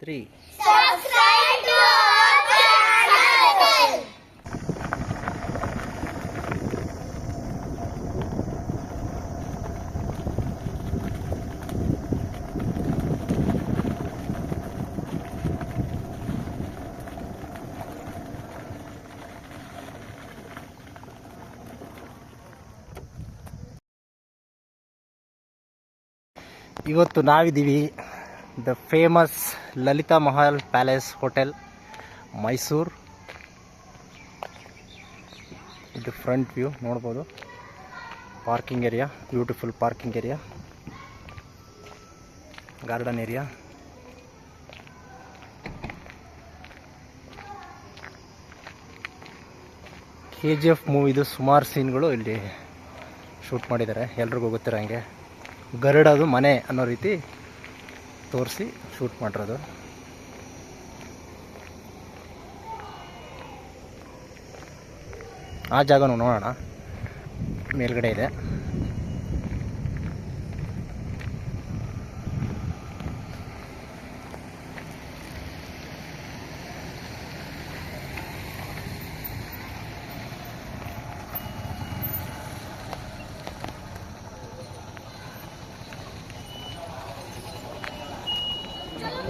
3. Subscribe to our channel. ಇವತ್ತು ನಾವಿದ್ದೀವಿ the famous Lalitha Mahal palace hotel Mysuru. ಇದು ಫ್ರಂಟ್ ವ್ಯೂ ನೋಡ್ಬೋದು. Parking area, beautiful parking area, garden area. KGF ಮೂವಿದು ಸುಮಾರು ಸೀನ್ಗಳು ಇಲ್ಲಿ ಶೂಟ್ ಮಾಡಿದ್ದಾರೆ. ಎಲ್ರಿಗೂ ಗೊತ್ತಿರೋ ಹಂಗೆ ಗರುಡದು ಮನೆ ಅನ್ನೋ ರೀತಿ ತೋರಿಸಿ ಶೂಟ್ ಮಾಡಿರೋದು. ಆ ಜಾಗನೂ ನೋಡೋಣ, ಮೇಲ್ಗಡೆ ಇದೆ.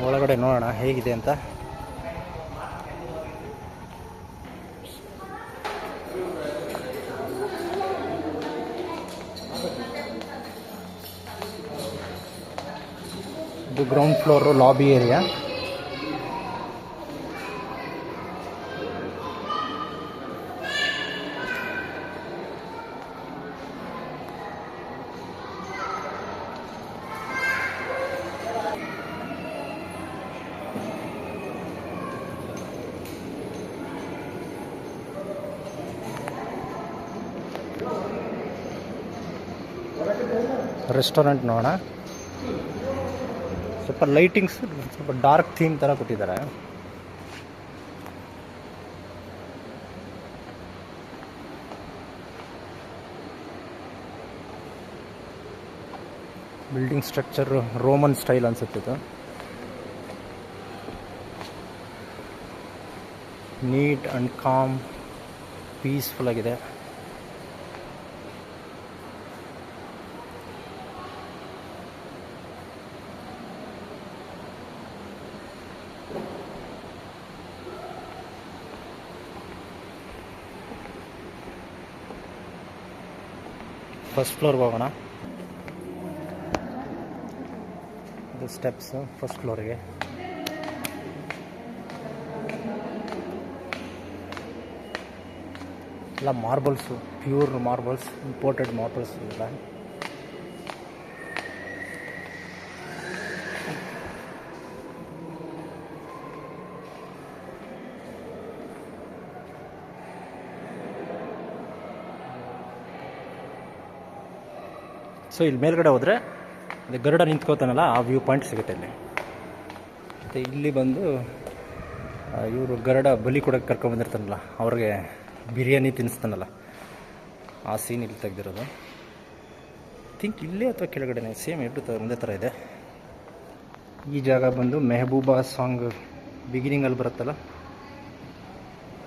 ಒಳಗಡೆ ನೋಡೋಣ ಹೇಗಿದೆ ಅಂತ. ಇದು ground floor lobby area. Restaurant ನೋಡೋಣ. ಸ್ವಲ್ಪ ಲೈಟಿಂಗ್ಸ್ ಸ್ವಲ್ಪ ಡಾರ್ಕ್ ಥೀಮ್ ಥರ ಕೊಟ್ಟಿದ್ದಾರೆ. ಬಿಲ್ಡಿಂಗ್ ಸ್ಟ್ರಕ್ಚರ್ ರೋಮನ್ ಸ್ಟೈಲ್ ಅನ್ಸುತ್ತಿದ್ದು. ನೀಟ್ ಆ್ಯಂಡ್ ಕಾಮ್, ಪೀಸ್ಫುಲ್ ಆಗಿದೆ. ಫಸ್ಟ್ ಫ್ಲೋರ್ಗೆ ಹೋಗೋಣ. ಇದು ಸ್ಟೆಪ್ಸ್ ಫಸ್ಟ್ ಫ್ಲೋರಿಗೆ. ಎಲ್ಲ marbles, pure marbles, imported marbles ಇಲ್ಲ. ಸೊ ಇಲ್ಲಿ ಮೇಲ್ಗಡೆ ಹೋದರೆ ಅದು ಗರುಡ ನಿಂತ್ಕೋತಾನಲ್ಲ, ಆ ವ್ಯೂ ಪಾಯಿಂಟ್ ಸಿಗುತ್ತೆ ಇಲ್ಲಿ. ಮತ್ತು ಇಲ್ಲಿ ಬಂದು ಇವರು ಗರುಡ ಬಲಿ ಕೊಡೋಕ್ಕೆ ಕರ್ಕೊಂಡ್ಬಂದಿರ್ತಾನಲ್ಲ, ಅವ್ರಿಗೆ ಬಿರಿಯಾನಿ ತಿನ್ನಿಸ್ತಾನಲ್ಲ, ಆ ಸೀನ್ ಇಲ್ಲಿ ತೆಗೆದಿರೋದು. ಥಿಂಕ್ ಇಲ್ಲೇ ಅಥವಾ ಕೆಳಗಡೆನೆ, ಸೇಮ್ ಎರಡು ಒಂದೇ ಥರ ಇದೆ. ಈ ಜಾಗ ಬಂದು ಮೆಹಬೂಬಾ ಸಾಂಗ್ ಬಿಗಿನಿಂಗಲ್ಲಿ ಬರುತ್ತಲ್ಲ,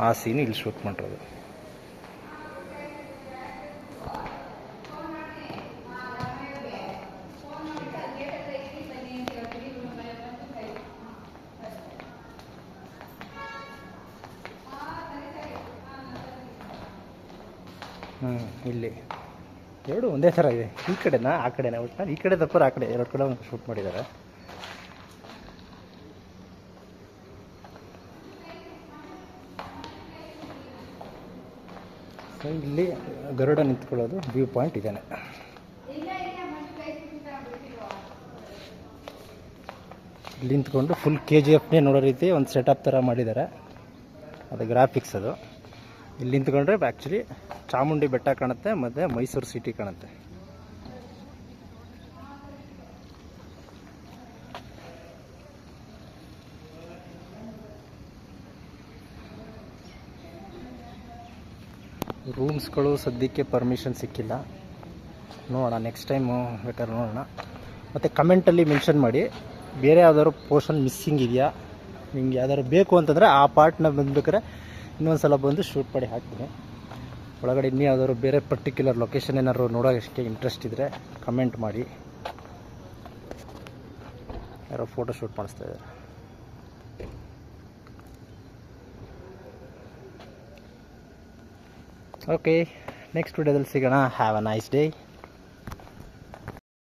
ಆ ಸೀನ್ ಇಲ್ಲಿ ಶೂಟ್ ಮಾಡಿರೋದು. ಇಲ್ಲಿ ಎರಡು ಒಂದೇ ಥರ ಇದೆ. ಈ ಕಡೆನಾ ಆ ಕಡೆನಾ, ಒಟ್ಟು ಈ ಕಡೆ ತಪ್ಪರು ಆ ಕಡೆ, ಎರಡು ಕಡೆ ಶೂಟ್ ಮಾಡಿದ್ದಾರೆ. ಸೊ ಇಲ್ಲಿ ಗರುಡ ನಿಂತ್ಕೊಳ್ಳೋದು ವ್ಯೂ ಪಾಯಿಂಟ್ ಇದೇನೆ. ಇಲ್ಲಿ ನಿಂತ್ಕೊಂಡು ಫುಲ್ KGFನೇ ನೋಡೋ ರೀತಿ ಒಂದು ಸೆಟಪ್ ಥರ ಮಾಡಿದ್ದಾರೆ. ಅದು ಗ್ರಾಫಿಕ್ಸ್ ಅದು. ಇಲ್ಲಿ ನಿಂತ್ಕೊಂಡ್ರೆ ಆ್ಯಕ್ಚುಲಿ ಚಾಮುಂಡಿ ಬೆಟ್ಟ ಕಾಣುತ್ತೆ ಮತ್ತು ಮೈಸೂರು ಸಿಟಿ ಕಾಣುತ್ತೆ. ರೂಮ್ಸ್ಗಳು ಸದ್ಯಕ್ಕೆ ಪರ್ಮಿಷನ್ ಸಿಕ್ಕಿಲ್ಲ, ನೋಡೋಣ ನೆಕ್ಸ್ಟ್ ಟೈಮು ಬೇಕಾದ್ರೆ ನೋಡೋಣ. ಮತ್ತು ಕಮೆಂಟಲ್ಲಿ ಮೆನ್ಷನ್ ಮಾಡಿ ಬೇರೆ ಯಾವ್ದಾದ್ರು ಪೋರ್ಷನ್ ಮಿಸ್ಸಿಂಗ್ ಇದೆಯಾ, ನಿಮ್ಗೆ ಯಾವ್ದಾದ್ರು ಬೇಕು ಅಂತಂದರೆ ಆ ಪಾರ್ಟ್ನ ಬಂದ್ಬೇಕಾದ್ರೆ ಇನ್ನೊಂದು ಸಲ ಬಂದು ಶೂಟ್ ಮಾಡಿ ಹಾಕ್ತೀನಿ. ಒಳಗಡೆ ಇನ್ನೂ ಯಾವ್ದಾದ್ರು ಬೇರೆ ಪರ್ಟಿಕ್ಯುಲರ್ ಲೊಕೇಶನ್ ಏನಾದ್ರು ನೋಡೋಕ್ಕೆ ಇಂಟ್ರೆಸ್ಟ್ ಇದ್ದರೆ ಕಮೆಂಟ್ ಮಾಡಿ. ಯಾರೋ ಫೋಟೋ ಶೂಟ್ ಮಾಡಿಸ್ತಾ ಇದ್ದಾರೆ. ಓಕೆ, ನೆಕ್ಸ್ಟ್ ವಿಡಿಯೋದಲ್ಲಿ ಸಿಗೋಣ. Have a nice day.